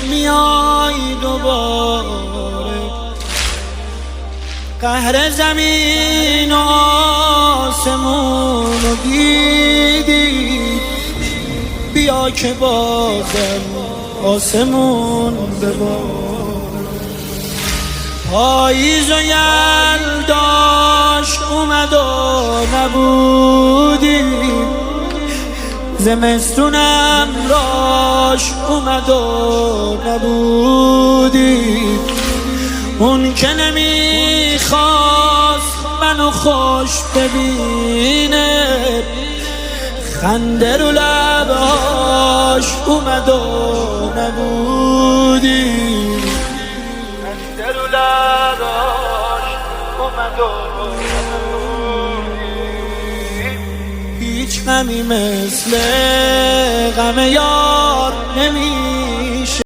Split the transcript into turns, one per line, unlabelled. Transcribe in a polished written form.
میای دوباره، قهر زمین و آسمون رو دیدی، بیا که بازم آسمون بباره. پاییز و یلداش اومد و نبودی، زمستونم راش اومد و نبودی. اون که نمیخواست منو خوش ببینه، خنده رو لبهاش اومد و نبودی، خنده رو لبهاش اومد و هیچ غمی مثل غم یار نمی